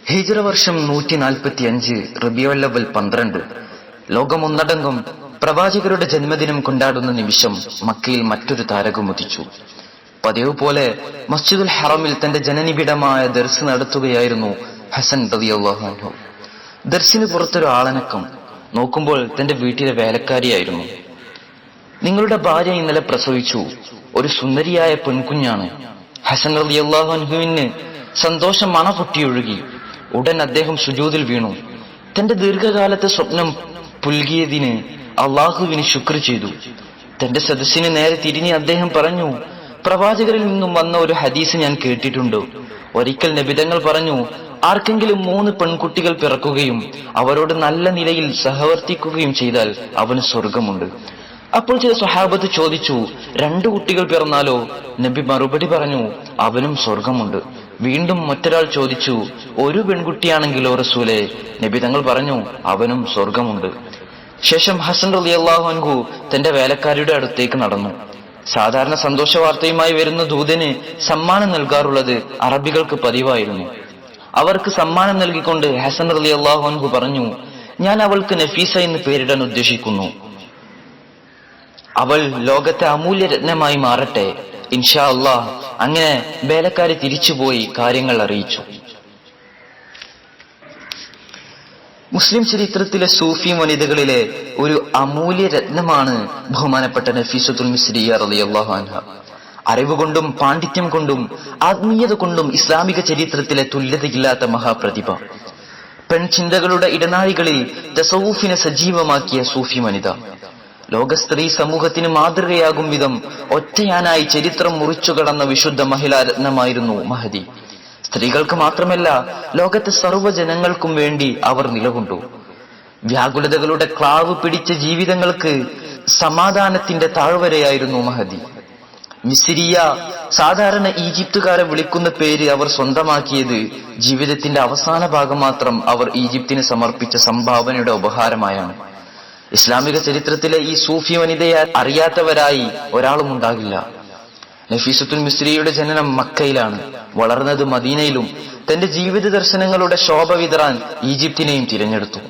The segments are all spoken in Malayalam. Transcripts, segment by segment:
ഹിജ്റ വർഷം 145 റബീഉൽ അവ്വൽ 12 ലോകമൊന്നടങ്കം പ്രവാചകരുടെ ജന്മദിനം കൊണ്ടാടുന്ന നിമിഷം മക്കയിൽ മറ്റൊരു താരകം ഉദിച്ചു. പതിവ് പോലെ മസ്ജിദുൽ ഹറമിൽ തന്റെ ജനനിബിഡമായ ദർസ് നടത്തുകയായിരുന്നു ഹസൻ റളിയല്ലാഹു അൻഹു. ദർസിന് പുറത്തൊരു ആളനക്കം. നോക്കുമ്പോൾ തന്റെ വീട്ടിലെ വേലക്കാരിയായിരുന്നു. നിങ്ങളുടെ ഭാര്യ ഇന്നലെ പ്രസവിച്ചു, ഒരു സുന്ദരിയായ പെൺകുഞ്ഞാണ്. ഹസൻ റളിയല്ലാഹു അൻഹുവിന് സന്തോഷം മണ പൊട്ടിയൊഴുകി. ഉടൻ അദ്ദേഹം സുജൂദിൽ വീണു. തന്റെ ദീർഘകാലത്തെ സ്വപ്നം പുൽകിയതിന് അള്ളാഹുവിന് ശുക്ർ ചെയ്തു. തന്റെ സദസ്സിന് നേരെ തിരിഞ്ഞ് അദ്ദേഹം പറഞ്ഞു, പ്രവാചകരിൽ നിന്നും വന്ന ഒരു ഹദീസ് ഞാൻ കേട്ടിട്ടുണ്ട്. ഒരിക്കൽ നബിതങ്ങൾ പറഞ്ഞു, ആർക്കെങ്കിലും 3 പെൺകുട്ടികൾ പിറക്കുകയും അവരോട് നല്ല നിലയിൽ സഹവർത്തിക്കുകയും ചെയ്താൽ അവന് സ്വർഗമുണ്ട്. അപ്പോൾ ചില സ്വഹാബത്ത് ചോദിച്ചു, 2 കുട്ടികൾ പിറന്നാലോ? നബി മറുപടി പറഞ്ഞു, അവനും സ്വർഗമുണ്ട്. വീണ്ടും മറ്റൊരാൾ ചോദിച്ചു, 1 പെൺകുട്ടിയാണെങ്കിലോ റസൂലേ? നബി തങ്ങൾ പറഞ്ഞു, അവനും സ്വർഗമുണ്ട്. ശേഷം ഹസൻ റളിയല്ലാഹു അൻഹു തന്റെ വേലക്കാരിയുടെ അടുത്തേക്ക് നടന്നു. സാധാരണ സന്തോഷ വാർത്തയുമായി വരുന്ന ദൂതന് സമ്മാനം നൽകാറുള്ളത് അറബികൾക്ക് പതിവായിരുന്നു. അവർക്ക് സമ്മാനം നൽകിക്കൊണ്ട് ഹസൻ റളിയല്ലാഹു അൻഹു പറഞ്ഞു, ഞാൻ അവൾക്ക് നഫീസ എന്ന് പേരിടാൻ ഉദ്ദേശിക്കുന്നു. അവൾ ലോകത്തെ അമൂല്യ രത്നമായി മാറട്ടെ, ഇൻഷാ അല്ലാഹ്. അങ്ങനെ വേലക്കാരി തിരിച്ചുപോയി കാര്യങ്ങൾ അറിയിച്ചു. മുസ്ലിം ചരിത്രത്തിലെ സൂഫി വനിതകളിലെ ഒരു അമൂല്യ രത്നമാണ് ബഹുമാനപ്പെട്ട നഫീസത്തുൽ മിസ്രിയ റളിയല്ലാഹു അൻഹ. അറിവുകൊണ്ടും പാണ്ഡിത്യം കൊണ്ടും ആത്മീയത കൊണ്ടും ഇസ്ലാമിക ചരിത്രത്തിലെ തുല്യതയില്ലാത്ത മഹാപ്രതിഭ. പെൺചിന്തകളുടെ ഇടനാഴികളിൽ തസവൂഫിനെ സജീവമാക്കിയ സൂഫി വനിത. ലോക സ്ത്രീ സമൂഹത്തിന് മാതൃകയാകും വിധം ഒറ്റയാനായി ചരിത്രം മുറിച്ചുകടന്ന വിശുദ്ധ മഹിളാ രത്നമായിരുന്നു മഹദി. സ്ത്രീകൾക്ക് മാത്രമല്ല, ലോകത്തെ സർവ്വജനങ്ങൾക്കും വേണ്ടി അവർ നിലകൊണ്ടു. വ്യാകുലതകളുടെ ക്ലാവ് പിടിച്ച ജീവിതങ്ങൾക്ക് സമാധാനത്തിന്റെ താഴ്വരയായിരുന്നു മഹദി. മിസ്രിയ, സാധാരണ ഈജിപ്തുകാരെ വിളിക്കുന്ന പേര് അവർ സ്വന്തമാക്കിയത് ജീവിതത്തിന്റെ അവസാന ഭാഗം മാത്രം അവർ ഈജിപ്തിന് സമർപ്പിച്ച സംഭാവനയുടെ ഉപഹാരമായാണ്. ഇസ്ലാമിക ചരിത്രത്തിലെ ഈ സൂഫി വനിതയെ അറിയാത്തവരായി ഒരാളും ഉണ്ടാകില്ല. നഫീസത്തുൽ മിസ്രിയുടെ ജനനം മക്കയിലാണ്. വളർന്നത് മദീനയിലും. തന്റെ ജീവിത ദർശനങ്ങളുടെ ശോഭ വിതറാൻ ഈജിപ്തിനെയും തിരഞ്ഞെടുത്തു.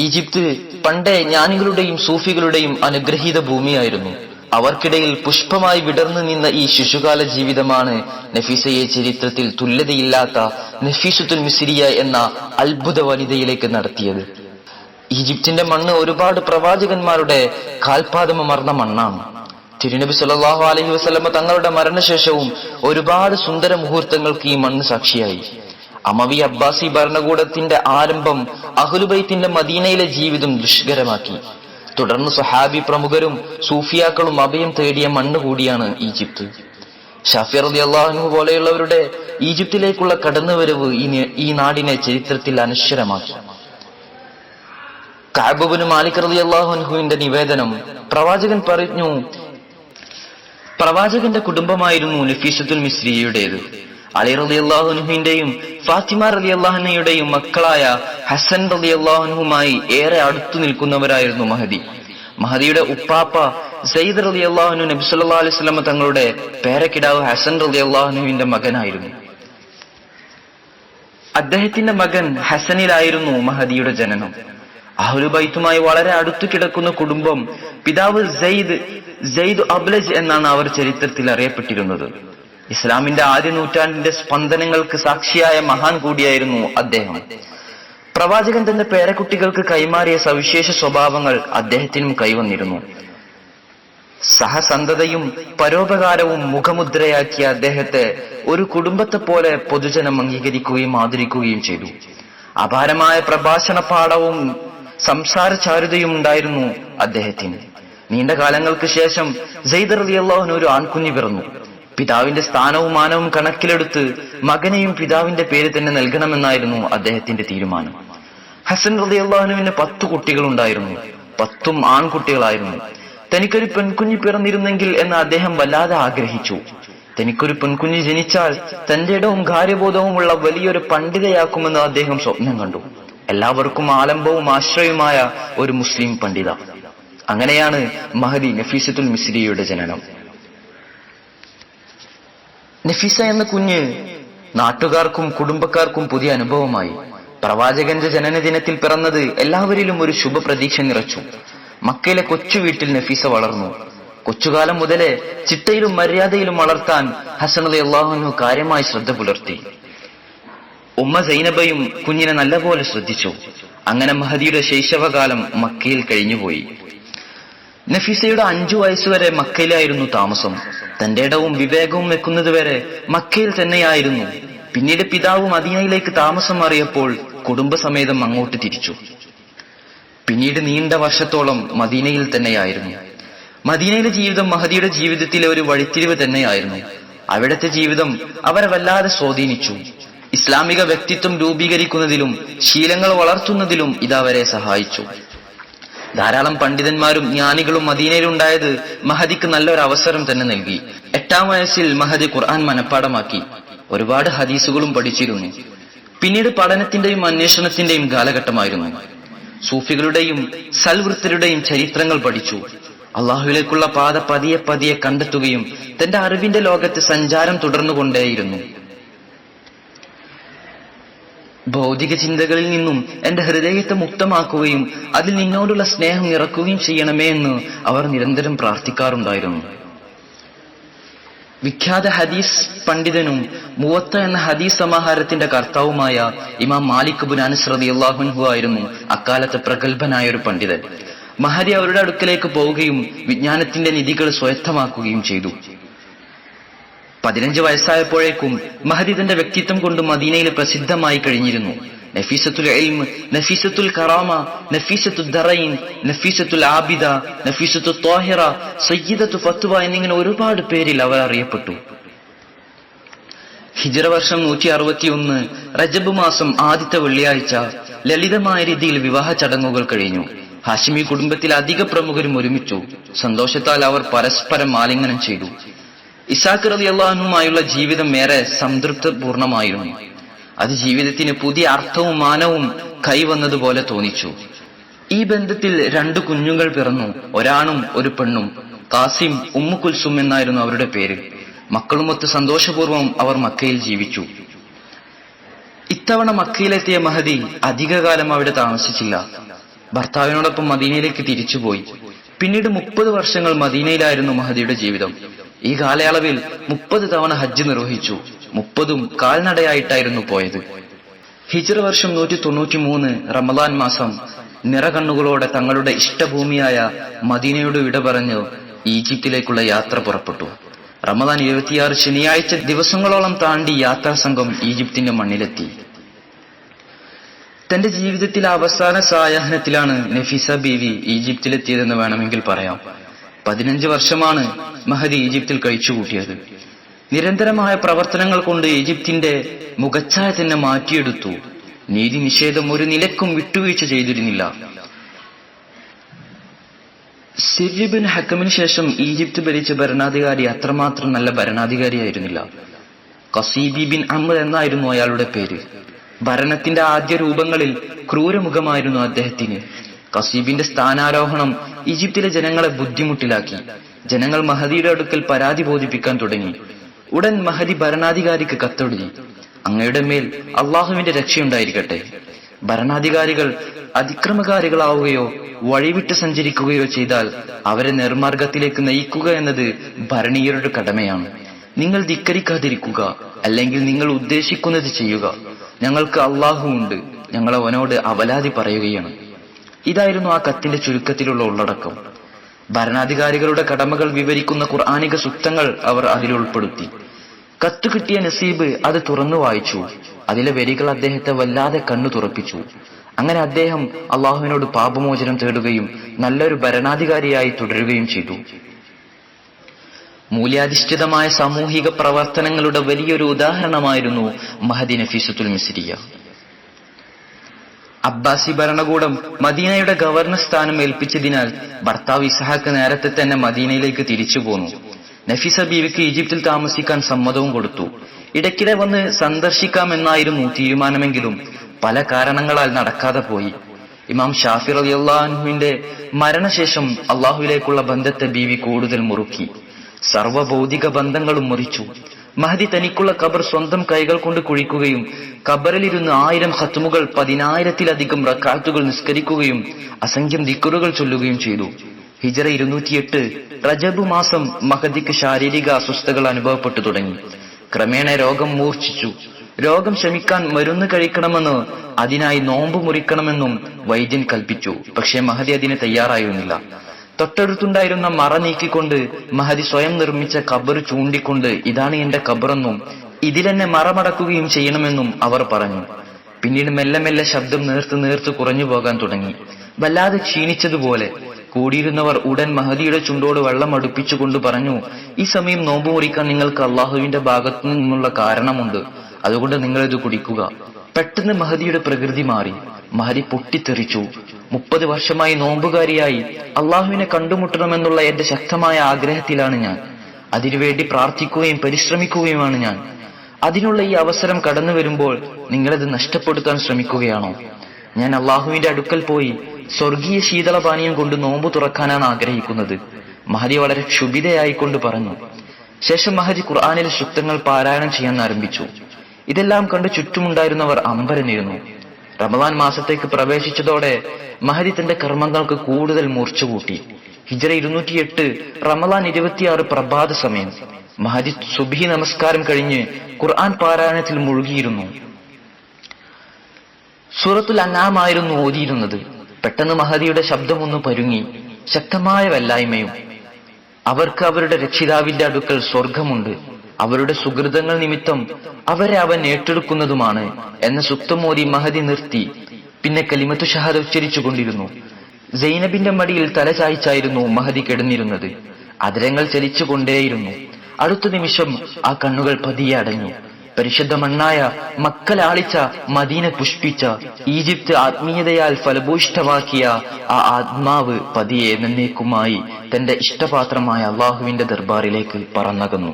ഈജിപ്ത് പണ്ടേ ജ്ഞാനികളുടെയും സൂഫികളുടെയും അനുഗ്രഹീത ഭൂമിയായിരുന്നു. അവർക്കിടയിൽ പുഷ്പമായി വിടർന്നു നിന്ന ഈ ശിശുകാല ജീവിതമാണ് നഫീസയെ ചരിത്രത്തിൽ തുല്യതയില്ലാത്ത നഫീസത്തുൽ മിസ്രിയ എന്ന അത്ഭുത വനിതയിലേക്ക് നടത്തിയത്. ഈജിപ്തിന്റെ മണ്ണ് ഒരുപാട് പ്രവാചകന്മാരുടെ കാൽപാദമർന്ന മണ്ണാണ്. തിരുനബി സല്ലല്ലാഹു അലൈഹി വസല്ലമ തങ്ങളുടെ മരണശേഷവും ഒരുപാട് സുന്ദര മുഹൂർത്തങ്ങൾക്ക് ഈ മണ്ണ് സാക്ഷിയായി. അമവി അബ്ബാസി ഭരണകൂടത്തിന്റെ ആരംഭം അഹ്ലുബൈത്തിന്റെ മദീനയിലെ ജീവിതം ദുഷ്കരമാക്കി. തുടർന്ന് സ്വഹാബി പ്രമുഖരും സൂഫിയാക്കളും അഭയം തേടിയ മണ്ണ് കൂടിയാണ് ഈജിപ്ത്. ഷാഫി റളിയല്ലാഹു അൻഹു പോലെയുള്ളവരുടെ ഈജിപ്തിലേക്കുള്ള കടന്നുവരവ് ഈ നാടിനെ ചരിത്രത്തിൽ അനശ്വരമാക്കി. കഅബ് ഇബ്നു മാലിക് റളിയല്ലാഹു അൻഹുവിന്റെ നിവേദനം, പ്രവാചകൻ പറഞ്ഞു, പ്രവാചകന്റെ കുടുംബമായിരുന്നു നഫീസത്തുൽ മിസ്രിയയുടേത്. അലി റളിയല്ലാഹു അൻഹുവിന്റെയും ഫാത്തിമ റളിയല്ലാഹു അൻഹയുടെയും മക്കളായ ഹസൻ റളിയല്ലാഹു അൻഹുമായി ഏറെ അടുത്തു നിൽക്കുന്നവരായിരുന്നു മഹദി. മഹദിയുടെ ഉപ്പാപ്പ സയ്യിദ് റളിയല്ലാഹു അൻഹു നബി സല്ലല്ലാഹു അലൈഹി വസല്ലം തങ്ങളുടെ പേരക്കിടാവ് ഹസൻ റളിയല്ലാഹു അൻഹുവിന്റെ മകനായിരുന്നു. അദ്ദേഹത്തിന്റെ മകൻ ഹസനിലായിരുന്നു മഹദിയുടെ ജനനം. അഹ്ലുബൈത്തുമായി വളരെ അടുത്തു കിടക്കുന്ന കുടുംബം. പിതാവ് സെയ്ദ് അബ്ലജ് എന്നാണ് അവർ ചരിത്രത്തിൽ അറിയപ്പെട്ടിരുന്നത്. ഇസ്ലാമിന്റെ ആദ്യ നൂറ്റാണ്ടിന്റെ സ്പന്ദനങ്ങൾക്ക് സാക്ഷിയായ മഹാൻ കൂടിയായിരുന്നു അദ്ദേഹം. പ്രവാചകൻ തന്റെ പേരക്കുട്ടികൾക്ക് കൈമാറിയ സവിശേഷ സ്വഭാവങ്ങൾ അദ്ദേഹത്തിനും കൈവന്നിരുന്നു. സഹസന്ധതയും പരോപകാരവും മുഖമുദ്രയാക്കിയ അദ്ദേഹത്തെ ഒരു കുടുംബത്തെ പോലെ പൊതുജനം അംഗീകരിക്കുകയും ആദരിക്കുകയും ചെയ്തു. അപാരമായ പ്രഭാഷണ പാഠവും സംസാര ചാരുതയും ഉണ്ടായിരുന്നു അദ്ദേഹത്തിന്. നീണ്ട കാലങ്ങൾക്ക് ശേഷം സെയ്ദ് റളിയല്ലാഹു അൻഹു ഒരു ആൺകുഞ്ഞ് പിറന്നു. പിതാവിന്റെ സ്ഥാനവും മാനവും കണക്കിലെടുത്ത് മകനെയും പിതാവിന്റെ പേര് തന്നെ നൽകണമെന്നായിരുന്നു അദ്ദേഹത്തിന്റെ തീരുമാനം. ഹസൻ റളിയല്ലാഹു അൻഹുവിന് 10 കുട്ടികളുണ്ടായിരുന്നു. 10ഉം ആൺകുട്ടികളായിരുന്നു. തനിക്കൊരു പെൺകുഞ്ഞ് പിറന്നിരുന്നെങ്കിൽ എന്ന് അദ്ദേഹം വല്ലാതെ ആഗ്രഹിച്ചു. തനിക്കൊരു പെൺകുഞ്ഞ് ജനിച്ചാൽ തന്റെ ഇടവും കാര്യബോധവുമുള്ള വലിയൊരു പണ്ഡിതയാക്കുമെന്ന് അദ്ദേഹം സ്വപ്നം കണ്ടു. എല്ലാവർക്കും ആലംബവും ആശ്രയവുമായ ഒരു മുസ്ലിം പണ്ഡിത. അങ്ങനെയാണ് മഹദി നഫീസത്തുൽ മിസ്രിയയുടെ ജനനം. നഫീസ എന്ന കുഞ്ഞ് നാട്ടുകാർക്കും കുടുംബക്കാർക്കും പുതിയ അനുഭവമായി. പ്രവാചകന്റെ ജനനദിനത്തിൽ പിറന്നത് എല്ലാവരിലും ഒരു ശുഭപ്രതീക്ഷ നിറച്ചു. മക്കയിലെ കൊച്ചു വീട്ടിൽ നഫീസ വളർന്നു. കൊച്ചുകാലം മുതലേ ചിട്ടയിലും മര്യാദയിലും വളർത്താൻ ഹസൻ റളിയല്ലാഹു അൻഹു കാര്യമായി ശ്രദ്ധ പുലർത്തി. ഉമ്മ സൈനബയും കുഞ്ഞിനെ നല്ലപോലെ ശ്രദ്ധിച്ചു. അങ്ങനെ മഹദിയുടെ ശൈശവകാലം മക്കയിൽ കഴിഞ്ഞുപോയി. നഫീസയുടെ 5 വയസ്സുവരെ മക്കയിലായിരുന്നു താമസം. തന്റെ ഇടവും വിവേകവും വെക്കുന്നത് വരെ മക്കയിൽ തന്നെയായിരുന്നു. പിന്നീട് പിതാവ് മദീനയിലേക്ക് താമസം മാറിയപ്പോൾ കുടുംബസമേതം അങ്ങോട്ട് തിരിച്ചു. പിന്നീട് നീണ്ട വർഷത്തോളം മദീനയിൽ തന്നെയായിരുന്നു. മദീനയിലെ ജീവിതം മഹദിയുടെ ജീവിതത്തിലെ ഒരു വഴിത്തിരിവ് തന്നെയായിരുന്നു. അവിടുത്തെ ജീവിതം അവരെ വല്ലാതെ സ്വാധീനിച്ചു. ഇസ്ലാമിക വ്യക്തിത്വം രൂപീകരിക്കുന്നതിലും ശീലങ്ങൾ വളർത്തുന്നതിലും ഇതവരെ സഹായിച്ചു. ധാരാളം പണ്ഡിതന്മാരും ജ്ഞാനികളും മദീനയിലുണ്ടായത് മഹദിക്ക് നല്ലൊരു അവസരം തന്നെ നൽകി. 8-ാം വയസ്സിൽ മഹദി ഖുർആൻ മനഃപ്പാടമാക്കി. ഒരുപാട് ഹദീസുകളും പഠിച്ചിരുന്നു. പിന്നീട് പഠനത്തിന്റെയും അന്വേഷണത്തിന്റെയും കാലഘട്ടമായിരുന്നു. സൂഫികളുടെയും സൽവൃത്തരുടെയും ചരിത്രങ്ങൾ പഠിച്ചു. അള്ളാഹുവിലേക്കുള്ള പാത പതിയെ പതിയെ കണ്ടെത്തുകയും തന്റെ അറിവിന്റെ ലോകത്ത് സഞ്ചാരം തുടർന്നുകൊണ്ടേയിരുന്നു. ഭൗതിക ചിന്തകളിൽ നിന്നും എന്റെ ഹൃദയത്തെ മുക്തമാക്കുകയും അതിൽ നിന്നോടുള്ള സ്നേഹം നിറക്കുകയും ചെയ്യണമേ എന്ന് അവർ നിരന്തരം പ്രാർത്ഥിക്കാറുണ്ടായിരുന്നു. വിഖ്യാത ഹദീസ് പണ്ഡിതനും മുവത്ത എന്ന ഹദീസ് സമാഹാരത്തിന്റെ കർത്താവുമായ ഇമാം മാലിക് ഇബ്നു അനസ് റളിയല്ലാഹു അൻഹു ആയിരുന്നു അക്കാലത്തെ പ്രഗത്ഭനായ ഒരു പണ്ഡിതൻ. മഹദി അവരുടെ അടുക്കലേക്ക് പോവുകയും വിജ്ഞാനത്തിന്റെ നിധികൾ സ്വായത്തമാക്കുകയും ചെയ്തു. 15 വയസ്സായപ്പോഴേക്കും മഹദി തന്റെ വ്യക്തിത്വം കൊണ്ട് മദീനയിൽ പ്രസിദ്ധമായി കഴിഞ്ഞിരുന്നു. നഫീസത്തുൽ ഇൽമ്, നഫീസത്തുൽ കറാമ, നഫീസത്തുൽ ദറൈൻ, നഫീസത്തുൽ ആബിദ, നഫീസത്തുൽ ത്വാഹിറ, സയ്യിദത്തു ഫത്വ എന്നിങ്ങനെ ഒരുപാട് പേരിൽ അവർ അറിയപ്പെട്ടു. ഹിജ്റ വർഷം 161 റജബ് മാസം ആദ്യത്തെ വെള്ളിയാഴ്ച ലളിതമായ രീതിയിൽ വിവാഹ ചടങ്ങുകൾ കഴിഞ്ഞു. ഹാഷിമി കുടുംബത്തിൽ അധിക പ്രമുഖരും ഒരുമിച്ചു. സന്തോഷത്താൽ അവർ പരസ്പരം ആലിംഗനം ചെയ്തു. ഇസാഖ് റളിയല്ലാഹു അൻഹുമായുള്ള ജീവിതം ഏറെ സംതൃപ്തിപൂർണമായിരുന്നു. അത് ജീവിതത്തിന് പുതിയ അർത്ഥവും മാനവും കൈവന്നതുപോലെ തോന്നിച്ചു. ഈ ബന്ധത്തിൽ 2 കുഞ്ഞുങ്ങൾ പിറന്നു. ഒരാണും ഒരു പെണ്ണും. കാസിം, ഉമ്മു കുൽസും എന്നായിരുന്നു അവരുടെ പേര്. മക്കളുമൊത്ത് സന്തോഷപൂർവ്വം അവർ മക്കയിൽ ജീവിച്ചു. ഇത്തവണ മക്കയിലെത്തിയ മഹദി അധികകാലം അവിടെ താമസിച്ചില്ല. ഭർത്താവിനോടൊപ്പം മദീനയിലേക്ക് തിരിച്ചുപോയി. പിന്നീട് 30 വർഷങ്ങൾ മദീനയിലായിരുന്നു മഹദിയുടെ ജീവിതം. ഈ കാലയളവിൽ 30 തവണ ഹജ്ജ് നിർവഹിച്ചു. 30ഉം കാൽനടയായിട്ടായിരുന്നു പോയത്. ഹിജ്റ വർഷം 193 റമദാൻ മാസം നിറകണ്ണുകളോടെ തങ്ങളുടെ ഇഷ്ടഭൂമിയായ മദീനയോട് വിട പറഞ്ഞു ഈജിപ്തിലേക്കുള്ള യാത്ര പുറപ്പെട്ടു. റമദാൻ 26 ശനിയാഴ്ച ദിവസങ്ങളോളം താണ്ടി യാത്രാസംഘം ഈജിപ്തിന്റെ മണ്ണിലെത്തി. തന്റെ ജീവിതത്തിലെ അവസാന സായാഹ്നത്തിലാണ് നഫീസ ബീവി ഈജിപ്തിലെത്തിയതെന്ന് വേണമെങ്കിൽ പറയാം. 15 വർഷമാണ് മഹദി ഈജിപ്തിൽ കഴിച്ചുകൂട്ടിയത്. നിരന്തരമായ പ്രവർത്തനങ്ങൾ കൊണ്ട് ഈജിപ്തിന്റെ മുഖച്ഛായ തന്നെ മാറ്റിയെടുത്തു. നീതി നിഷേധം ഒരു നിലക്കും വിട്ടുവീഴ്ച ചെയ്തിരുന്നില്ല. സിർ ബിൻ ഹക്കമിന് ശേഷം ഈജിപ്ത് ഭരിച്ച ഭരണാധികാരി അത്രമാത്രം നല്ല ഭരണാധികാരിയായിരുന്നില്ല. ഖസീബി ബിൻ അംർ എന്നായിരുന്നു അയാളുടെ പേര്. ഭരണത്തിന്റെ ആദ്യ രൂപങ്ങളിൽ ക്രൂരമുഖമായിരുന്നു അദ്ദേഹത്തിന്. ഖസീബിന്റെ സ്ഥാനാരോഹണം ഈജിപ്തിലെ ജനങ്ങളെ ബുദ്ധിമുട്ടിലാക്കി. ജനങ്ങൾ മഹദിയുടെ അടുക്കൽ പരാതി ബോധിപ്പിക്കാൻ തുടങ്ങി. ഉടൻ മഹദി ഭരണാധികാരിക്ക് കത്തെഴുതി, അങ്ങയുടെ മേൽ അള്ളാഹുവിന്റെ രക്ഷയുണ്ടായിരിക്കട്ടെ. ഭരണാധികാരികൾ അതിക്രമകാരികളാവുകയോ വഴിവിട്ട് സഞ്ചരിക്കുകയോ ചെയ്താൽ അവരെ നിർമാർഗത്തിലേക്ക് നയിക്കുക എന്നത് ഭരണീയരുടെ കടമയാണ്. നിങ്ങൾ ധിക്കരിക്കാതിരിക്കുക, അല്ലെങ്കിൽ നിങ്ങൾ ഉദ്ദേശിക്കുന്നത് ചെയ്യുക. ഞങ്ങൾക്ക് അള്ളാഹു ഉണ്ട്, ഞങ്ങൾ അവനോട് അവലാതി പറയുകയാണ്. ഇതായിരുന്നു ആ കത്തിന്റെ ചുരുക്കത്തിലുള്ള ഉള്ളടക്കം. ഭരണാധികാരികളുടെ കടമകൾ വിവരിക്കുന്ന ഖുർആനിക സൂക്തങ്ങൾ അവർ അതിൽ ഉൾപ്പെടുത്തി. കത്ത് കിട്ടിയ നസീബ് അത് തുറന്നു വായിച്ചു. അതിലെ വരികൾ അദ്ദേഹത്തെ വല്ലാതെ കണ്ണു തുറപ്പിച്ചു. അങ്ങനെ അദ്ദേഹം അള്ളാഹുവിനോട് പാപമോചനം തേടുകയും നല്ലൊരു ഭരണാധികാരിയായി തുടരുകയും ചെയ്തു. മൂല്യാധിഷ്ഠിതമായ സാമൂഹിക പ്രവർത്തനങ്ങളുടെ വലിയൊരു ഉദാഹരണമായിരുന്നു മഹദി നഫീസത്തുൽ മിസ്രിയ. അബ്ബാസി ഭരണകൂടം മദീനയുടെ ഗവർണർ സ്ഥാനം ഏൽപ്പിച്ചതിനാൽ ഭർത്താവ് ഇസ്ഹാഖ് നേരത്തെ തന്നെ മദീനയിലേക്ക് തിരിച്ചു പോന്നു. നഫീസ ബീവിക്ക് ഈജിപ്തിൽ താമസിക്കാൻ സമ്മതവും കൊടുത്തു. ഇടയ്ക്കിടെ വന്ന് സന്ദർശിക്കാമെന്നായിരുന്നു തീരുമാനമെങ്കിലും പല കാരണങ്ങളാൽ നടക്കാതെ പോയി. ഇമാം ഷാഫി റളിയല്ലാഹു അൻഹുവിന്റെ മരണശേഷം അള്ളാഹുവിലേക്കുള്ള ബന്ധത്തെ ബീവി കൂടുതൽ മുറുക്കി. സർവ്വഭൗതിക ബന്ധങ്ങളും മുറിച്ചു. മഹദി തനിക്കുള്ള ഖബർ സ്വന്തം കൈകൾ കൊണ്ട് കുഴിക്കുകയും ഖബറിലിരുന്ന് 1000 ഖത്മുകൾ 10,000-ത്തിലധികം റക്അത്തുകൾ നിസ്കരിക്കുകയും അസംഖ്യം ദിക്റുകൾ ചൊല്ലുകയും ചെയ്തു. ഹിജ്റ 208 റജബ് മാസം മഹദിക്ക് ശാരീരിക അസ്വസ്ഥതകൾ അനുഭവപ്പെട്ടു തുടങ്ങി. ക്രമേണ രോഗം മൂർച്ഛിച്ചു. രോഗം ശമിക്കാൻ മരുന്ന് കഴിക്കണമെന്ന്, അതിനായി നോമ്പ് മുറിക്കണമെന്നും വൈദ്യൻ കൽപ്പിച്ചു. പക്ഷേ മഹദി അതിന് തയ്യാറായിരുന്നില്ല. തൊട്ടടുത്തുണ്ടായിരുന്ന മറ നീക്കിക്കൊണ്ട് മഹദി സ്വയം നിർമ്മിച്ച ഖബർ ചൂണ്ടിക്കൊണ്ട് ഇതാണ് എന്റെ ഖബറെന്നും ഇതിലെന്നെ മറമടക്കുകയും ചെയ്യണമെന്നും അവർ പറഞ്ഞു. പിന്നീട് മെല്ലെ മെല്ലെ ശബ്ദം നേർത്ത് കുറഞ്ഞു പോകാൻ തുടങ്ങി. വല്ലാതെ ക്ഷീണിച്ചതുപോലെ. കൂടിയിരുന്നവർ ഉടൻ മഹദിയുടെ ചുണ്ടോട് വെള്ളം അടുപ്പിച്ചുകൊണ്ട് പറഞ്ഞു, ഈ സമയം നോമ്പ് മുറിക്കാൻ നിങ്ങൾക്ക് അള്ളാഹുവിന്റെ ഭാഗത്തു നിന്നുള്ള കാരണമുണ്ട്, അതുകൊണ്ട് നിങ്ങളിത് കുടിക്കുക. പെട്ടെന്ന് മഹദിയുടെ പ്രകൃതി മാറി. മഹദി പൊട്ടിത്തെറിച്ചു. 30 വർഷമായി നോമ്പുകാരിയായി അള്ളാഹുവിനെ കണ്ടുമുട്ടണമെന്നുള്ള എന്റെ ശക്തമായ ആഗ്രഹത്തിലാണ് ഞാൻ. അതിനുവേണ്ടി പ്രാർത്ഥിക്കുകയും പരിശ്രമിക്കുകയുമാണ് ഞാൻ. അതിനുള്ള ഈ അവസരം കടന്നു വരുമ്പോൾ നിങ്ങളത് നഷ്ടപ്പെടുത്താൻ ശ്രമിക്കുകയാണോ? ഞാൻ അള്ളാഹുവിന്റെ അടുക്കൽ പോയി സ്വർഗീയ ശീതളപാനീയം കൊണ്ട് നോമ്പ് തുറക്കാനാണ് ആഗ്രഹിക്കുന്നത്. മഹദി വളരെ ക്ഷുഭിതയായിക്കൊണ്ട് പറഞ്ഞു. ശേഷം മഹദി ഖുർആനിലെ സൂക്തങ്ങൾ പാരായണം ചെയ്യാൻ ആരംഭിച്ചു. ഇതെല്ലാം കണ്ട് ചുറ്റുമുണ്ടായിരുന്നവർ അമ്പരന്നിരുന്നു. റമദാൻ മാസത്തേക്ക് പ്രവേശിച്ചതോടെ മഹദി തന്റെ കർമ്മങ്ങൾക്ക് കൂടുതൽ മൂർച്ച കൂട്ടി. ഹിജ്റ 208 റമദാൻ 26 പ്രഭാത സമയം. മഹദി സുബ്ഹി നമസ്കാരം കഴിഞ്ഞ് ഖുർആൻ പാരായണത്തിൽ മുഴുകിയിരുന്നു. സൂറത്തുൽ അൻആം ആയിരുന്നു ഓതിയിരുന്നത്. പെട്ടെന്ന് മഹദിയുടെ ശബ്ദമൊന്ന് പരുങ്ങി. ശക്തമായ വല്ലായ്മയും. അവർക്ക് അവരുടെ രക്ഷിതാവിന്റെ അടുക്കൽ സ്വർഗമുണ്ട്, അവരുടെ സുഹൃതങ്ങൾ നിമിത്തം അവരെ അവൻ ഏറ്റെടുക്കുന്നതുമാണ് എന്ന സൂക്തം ഓതി മഹദി നിർത്തി. പിന്നെ കലിമത്തു ഷഹാദ ഉച്ചരിച്ചു കൊണ്ടിരുന്നു. സൈനബിന്റെ മടിയിൽ തല ചായ്ച്ചായിരുന്നു മഹദി കിടന്നിരുന്നത്. അധരങ്ങൾ ചലിച്ചുകൊണ്ടേയിരുന്നു. അടുത്ത നിമിഷം ആ കണ്ണുകൾ പതിയെ അടഞ്ഞു. പരിശുദ്ധ മണ്ണായ മക്ക ലാളിച്ച, മദീന പുഷ്പിച്ച, ഈജിപ്ത് ആത്മീയതയാൽ ഫലഭൂയിഷ്ഠമാക്കിയ ആ ആത്മാവ് പതിയെ എന്നേക്കുമായി തന്റെ ഇഷ്ടപാത്രമായ അള്ളാഹുവിന്റെ ദർബാറിലേക്ക് പറന്നകന്നു.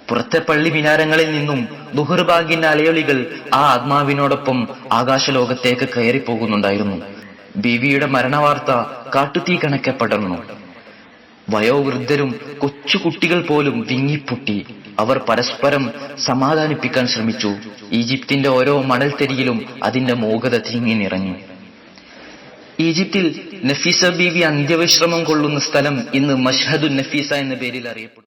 പുറത്തെ പള്ളി മിനാരങ്ങളിൽ നിന്നും ദുഹർ ബാങ്കിന്റെ അലയൊലികൾ ആ ആത്മാവിനോടൊപ്പം ആകാശലോകത്തേക്ക് കയറിപ്പോകുന്നുണ്ടായിരുന്നു. ബീവിയുടെ മരണവാർത്ത കാട്ടുതീ കണക്കെ പടർന്നു. വയോവൃദ്ധരും കൊച്ചുകുട്ടികൾ പോലും വിങ്ങിപ്പൊട്ടി. അവർ പരസ്പരം സമാധാനിപ്പിക്കാൻ ശ്രമിച്ചു. ഈജിപ്തിന്റെ ഓരോ മണൽത്തരിയിലും അതിന്റെ മൂകത തിങ്ങി നിറഞ്ഞു. ഈജിപ്തിൽ നഫീസ ബീവി അന്ത്യവിശ്രമം കൊള്ളുന്ന സ്ഥലം ഇന്ന് മഷ്ഹദുൻ നഫീസ എന്ന പേരിൽ അറിയപ്പെടുന്നു.